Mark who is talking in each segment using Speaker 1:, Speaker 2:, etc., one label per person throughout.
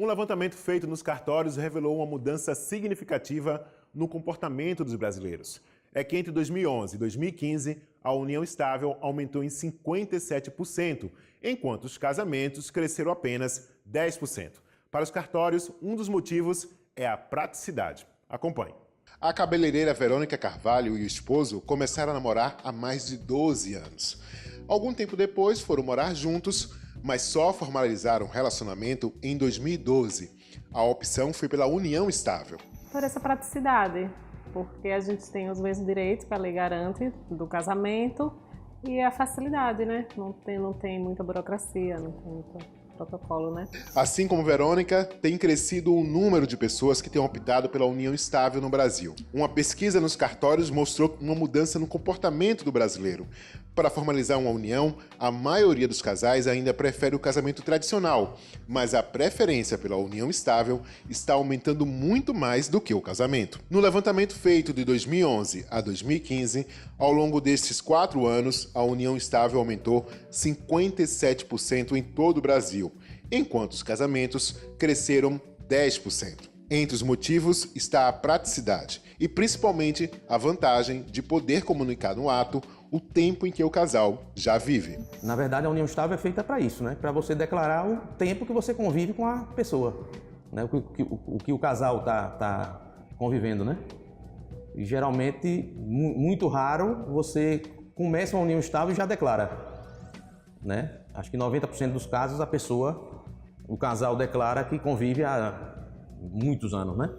Speaker 1: Um levantamento feito nos cartórios revelou uma mudança significativa no comportamento dos brasileiros. É que entre 2011 e 2015, a união estável aumentou em 57%, enquanto os casamentos cresceram apenas 10%. Para os cartórios, um dos motivos é a praticidade. Acompanhe. A cabeleireira Verônica Carvalho e o esposo começaram a namorar há mais de 12 anos. Algum tempo depois foram morar juntos, mas só formalizaram o relacionamento em 2012. A opção foi pela união estável.
Speaker 2: Por essa praticidade, porque a gente tem os mesmos direitos que a lei garante do casamento e a facilidade, né? Não tem muita burocracia, não tem muito protocolo, né?
Speaker 1: Assim como Verônica, tem crescido o número de pessoas que têm optado pela união estável no Brasil. Uma pesquisa nos cartórios mostrou uma mudança no comportamento do brasileiro. Para formalizar uma união, a maioria dos casais ainda prefere o casamento tradicional, mas a preferência pela união estável está aumentando muito mais do que o casamento. No levantamento feito de 2011 a 2015, ao longo destes 4 anos, a união estável aumentou 57% em todo o Brasil, enquanto os casamentos cresceram 10%. Entre os motivos está a praticidade e, principalmente, a vantagem de poder comunicar no ato o tempo em que o casal já vive.
Speaker 3: Na verdade, a união estável é feita para isso, né? Para você declarar o tempo que você convive com a pessoa, né? O que o casal tá convivendo, né? E geralmente, muito raro, você começa uma união estável e já declara, né? Acho que 90% dos casos o casal declara que convive há muitos anos, né?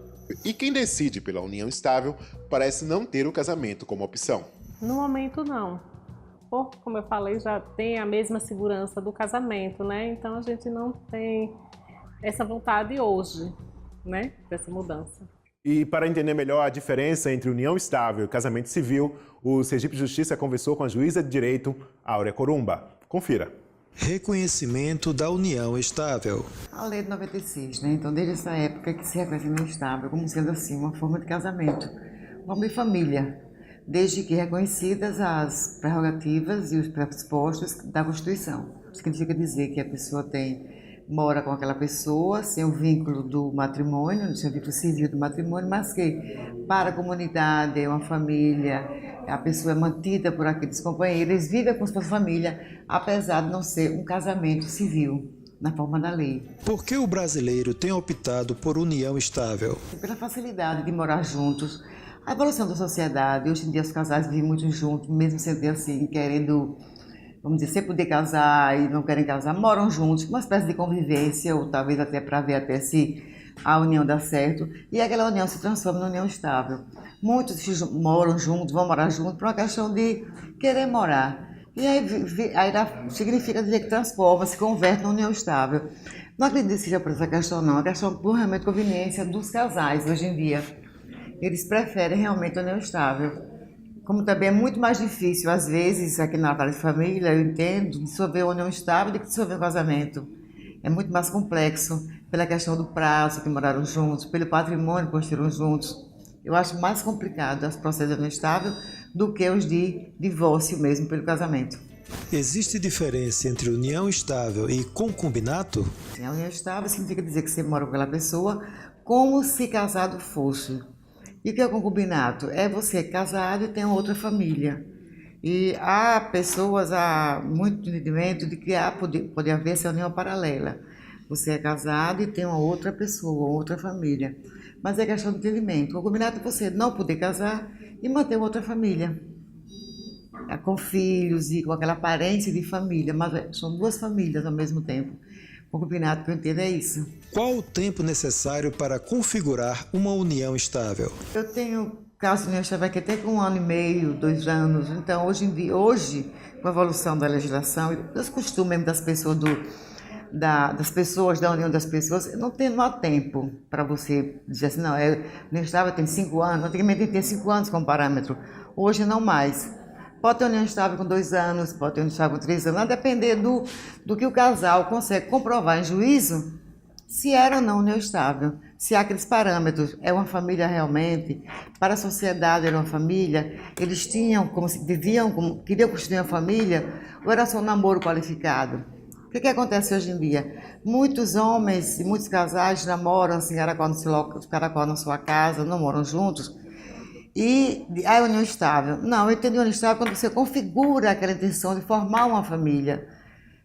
Speaker 1: E quem decide pela união estável parece não ter o casamento como opção.
Speaker 2: No momento não, porque como eu falei, já tem a mesma segurança do casamento, né? Então a gente não tem essa vontade hoje, né? Dessa mudança.
Speaker 1: E para entender melhor a diferença entre união estável e casamento civil, o Sergipe Justiça conversou com a juíza de direito, Áurea Corumba. Confira.
Speaker 4: Reconhecimento da união estável.
Speaker 5: A lei de 96, né? Então desde essa época que se reconhece a união estável como sendo assim uma forma de casamento, uma forma de família, desde que reconhecidas as prerrogativas e os pressupostos da Constituição. Significa dizer que a pessoa mora com aquela pessoa sem o vínculo do matrimônio, sem o vínculo civil do matrimônio, mas que para a comunidade, é uma família, a pessoa é mantida por aqueles companheiros, vive com sua família, apesar de não ser um casamento civil, na forma da lei.
Speaker 4: Por que o brasileiro tem optado por união estável?
Speaker 5: Pela facilidade de morar juntos, a evolução da sociedade. Hoje em dia os casais vivem muito juntos, mesmo sem ter assim, querendo, vamos dizer, sem poder casar e não querem casar, moram juntos, uma espécie de convivência, ou talvez até para ver até se a união dá certo, e aquela união se transforma em união estável. Muitos moram juntos, vão morar juntos por uma questão de querer morar. E aí significa dizer que transforma, se converte numa união estável. Não acredito que seja por essa questão não, a questão por realmente conveniência dos casais hoje em dia. Eles preferem realmente a união estável. Como também é muito mais difícil, às vezes, aqui na área de família, eu entendo, dissolver a união estável do que dissolver o casamento. É muito mais complexo pela questão do prazo que moraram juntos, pelo patrimônio que construíram juntos. Eu acho mais complicado os processos de união estável do que os de divórcio mesmo pelo casamento.
Speaker 4: Existe diferença entre união estável e concubinato?
Speaker 5: A união estável significa dizer que você mora com aquela pessoa como se casado fosse. E o que é o concubinato? É você casado e tem outra família. E há pessoas, há muito entendimento de que pode haver essa união paralela. Você é casado e tem uma outra pessoa, outra família. Mas é questão de entendimento. O concubinato é você não poder casar e manter outra família. Com filhos e com aquela aparência de família, mas são duas famílias ao mesmo tempo. O concubinato que eu entendo é isso.
Speaker 4: Qual o tempo necessário para configurar uma união estável?
Speaker 5: Eu tenho caso de união estável aqui até com 1 ano e meio, 2 anos. Então, hoje com a evolução da legislação e dos costumes das pessoas, da união das pessoas, não há tempo para você dizer assim, não, união estável tem 5 anos, antigamente tinha 5 anos como parâmetro, hoje não mais. Pode ter união estável com 2 anos, pode ter união estável com 3 anos, a depender do que o casal consegue comprovar em juízo, se era ou não união estável, se há aqueles parâmetros, é uma família realmente, para a sociedade era uma família, eles tinham, queriam construir uma família, ou era só um namoro qualificado? que acontece hoje em dia? Muitos homens e muitos casais namoram, assim, cada qual na sua casa, não moram juntos, e a união estável. Não, eu entendo união estável quando você configura aquela intenção de formar uma família.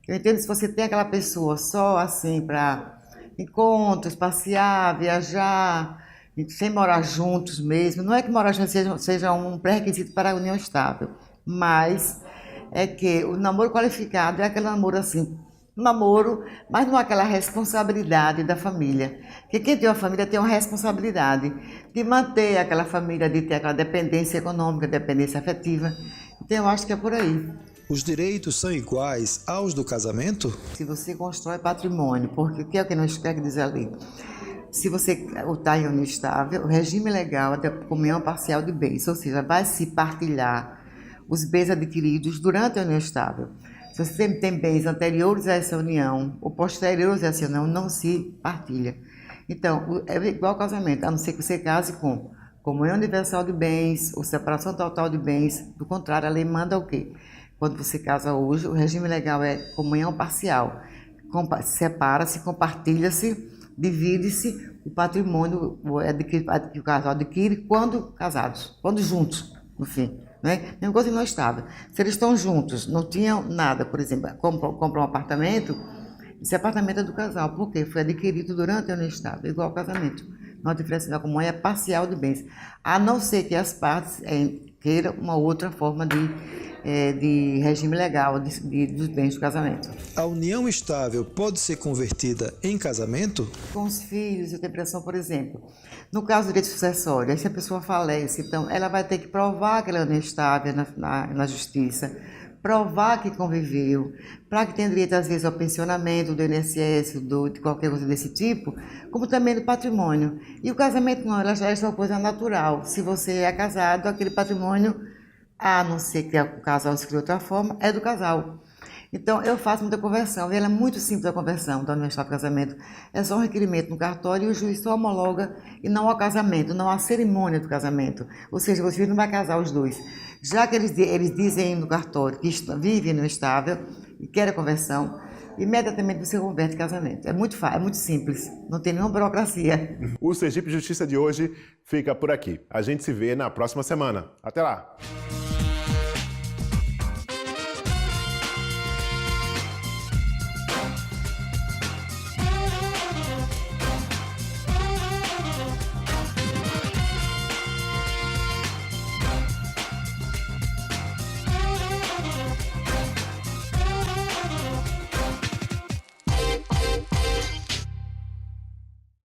Speaker 5: Eu entendo se você tem aquela pessoa só assim para encontros, passear, viajar, sem morar juntos mesmo. Não é que morar juntos seja um pré-requisito para a união estável, mas é que o namoro qualificado é aquele namoro assim, namoro, mas não aquela responsabilidade da família. Porque quem tem uma família tem uma responsabilidade de manter aquela família, de ter aquela dependência econômica, dependência afetiva. Então eu acho que é por aí.
Speaker 4: Os direitos são iguais aos do casamento?
Speaker 5: Se você constrói patrimônio, porque o que é que nós quer dizer ali? Se você está em união estável, o regime legal é da comunhão parcial de bens, ou seja, vai se partilhar os bens adquiridos durante a união estável. Se você tem bens anteriores a essa união ou posteriores a essa união, não se partilha. Então, é igual ao casamento, a não ser que você case com comunhão universal de bens ou separação total de bens. Do contrário, a lei manda o quê? Quando você casa hoje, o regime legal é comunhão parcial. Separa-se, compartilha-se, divide-se o patrimônio que o casal adquire quando casados, quando juntos, no fim. Né? Mesma coisa não estável. Se eles estão juntos, não tinham nada, por exemplo, compram um apartamento, esse apartamento é do casal, porque foi adquirido durante a união estável, igual ao casamento. Não, a diferença da comunhão é parcial de bens, a não ser que as partes queiram uma outra forma de regime legal dos bens do casamento.
Speaker 4: A união estável pode ser convertida em casamento?
Speaker 5: Com os filhos, eu tenho impressão, por exemplo, no caso do direito sucessório, se a pessoa falece, então ela vai ter que provar que ela é união estável na justiça, provar que conviveu, para que tenha direito, às vezes, ao pensionamento do INSS, de qualquer coisa desse tipo, como também do patrimônio. E o casamento não, ela já é uma coisa natural. Se você é casado, aquele patrimônio, a não ser que o casal escreva de outra forma, é do casal. Então, eu faço muita conversão, e ela é muito simples a conversão da união estável do casamento. É só um requerimento no cartório e o juiz só homologa, e não ao casamento, não à cerimônia do casamento. Ou seja, o juiz não vai casar os dois. Já que eles dizem no cartório que vivem no estável e querem a conversão, imediatamente você converte casamento. É muito fácil, é muito simples, não tem nenhuma burocracia.
Speaker 1: O Sergipe Justiça de hoje fica por aqui. A gente se vê na próxima semana. Até lá!